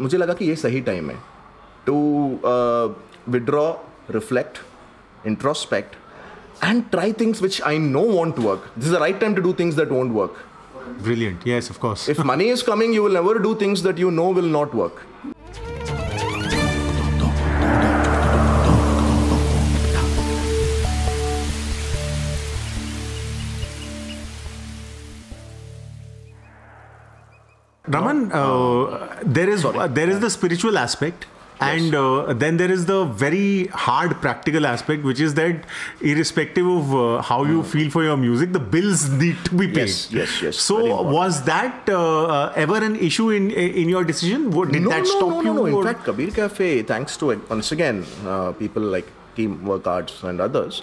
मुझे लगा कि ये सही टाइम है to withdraw, reflect, introspect and try things which I know won't work. This is the right time to do things that won't work. Brilliant. Yes, of course. If money is coming, you will never do things that you know will not work. Raman, there is the spiritual aspect. And then there is the very hard practical aspect, which is that irrespective of how you feel for your music, the bills need to be paid. Yes. So was that ever an issue in your decision? Did that stop you? No. In fact, Kabir Cafe, thanks to once again people like Teamwork Arts and others,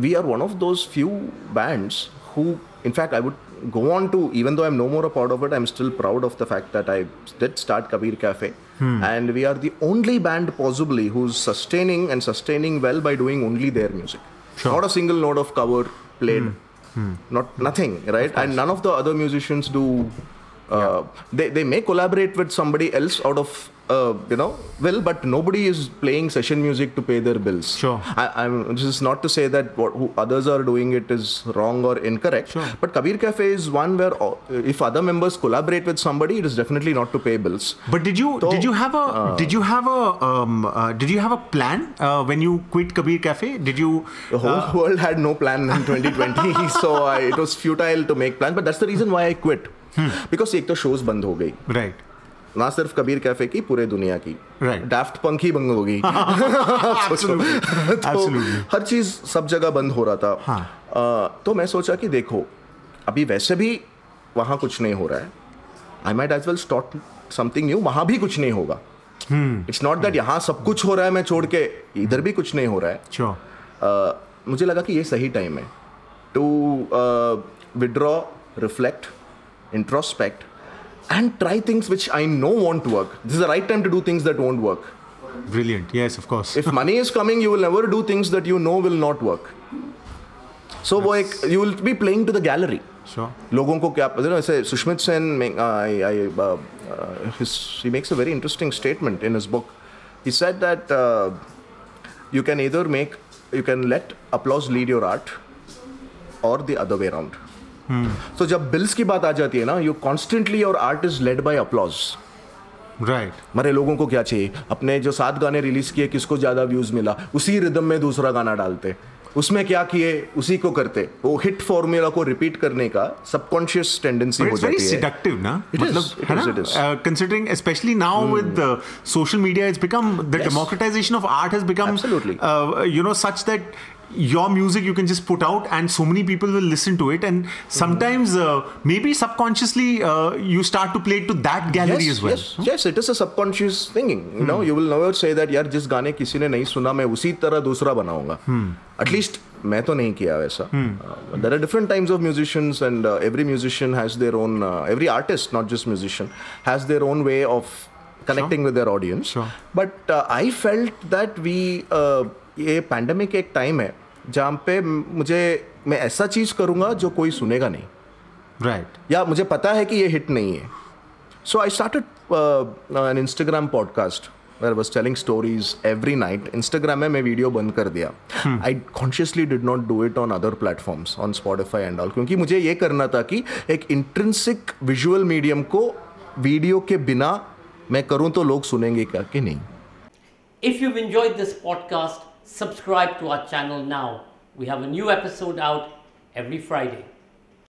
we are one of those few bands who, in fact, I would go on to, even though I'm no more a part of it, I'm still proud of the fact that I did start Kabir Cafe. And we are the only band possibly who's sustaining well by doing only their music. Sure. Not a single note of cover played, nothing, right? And none of the other musicians do. They may collaborate with somebody else out of will, but nobody is playing session music to pay their bills. Sure. This is not to say that who others are doing it is wrong or incorrect. Sure. But Kabir Cafe is one where if other members collaborate with somebody, it is definitely not to pay bills. But did you have a plan when you quit Kabir Cafe? Did you? The whole world had no plan in 2020, so it was futile to make plans. But that's the reason why I quit. Because एक तो shows बंद हो गई. Right. ना सिर्फ Kabir cafe की, पूरे दुनिया की. Right. Daft Punk ही बंद हो गई. Absolutely. हर चीज सब जगह बंद हो रहा था. तो मैं सोचा कि देखो, अभी वैसे भी वहाँ कुछ नहीं हो रहा है. I might as well start something new. वहाँ भी कुछ नहीं होगा. It's not that यहाँ सब कुछ हो रहा है, मैं छोड़ के इधर भी कुछ नहीं हो रहा है. Sure. मुझे लगा कि ये सही टाइम है to withdraw, reflect, introspect and try things which I know won't work. This is the right time to do things that won't work. Brilliant. Yes, of course. If money is coming, you will never do things that you know will not work. So you will be playing to the gallery. Sure. लोगों को क्या पता है? ऐसे Sushmit Sen, he makes a very interesting statement in his book. He said that you can let applause lead your art or the other way around. So जब bills की बात आ जाती है ना, you constantly your art is led by applause. Right. हमारे लोगों को क्या चाहिए? अपने जो 7 गाने रिलीज किए, किसको ज्यादा व्यूज मिला, उसी रिदम में दूसरा गाना डालते, उसमें क्या किए उसी को करते. वो हिट फॉर्मूला को रिपीट करने का सबकॉन्शियस टेंडेंसी हो जाती है. It's very seductive, ना? It is. Considering, especially now with social media, it's become the democratization of art has become absolutely such that your music you can just put out and so many people will listen to it, and sometimes maybe subconsciously you start to play to that gallery as well. Yes, it is a subconscious thinking. You will never say that यार जिस गाने किसी ने नहीं सुना मैं उसी तरह दूसरा बनाऊंगा. At least मैं तो नहीं किया वैसा. There are different types of musicians, and every musician has their own, every artist, not just musician, has their own way of connecting with their audience. Sure. But I felt that ये pandemic एक time है जहाँ पे मैं ऐसा चीज़ करूँगा जो कोई सुनेगा नहीं. Right. या मुझे पता है कि ये हिट नहीं है. So I started an Instagram podcast where I was telling stories every night. Instagram में मैं वीडियो बंद कर दिया. I consciously did not do it on other platforms, on Spotify and all, क्योंकि मुझे ये करना था कि एक इंट्रिंसिक विजुअल मीडियम को वीडियो के बिना मैं करूँ तो लोग सुनेंगे क्या कि नहीं. If you've enjoyed this podcast, subscribe to our channel now. We have a new episode out every Friday.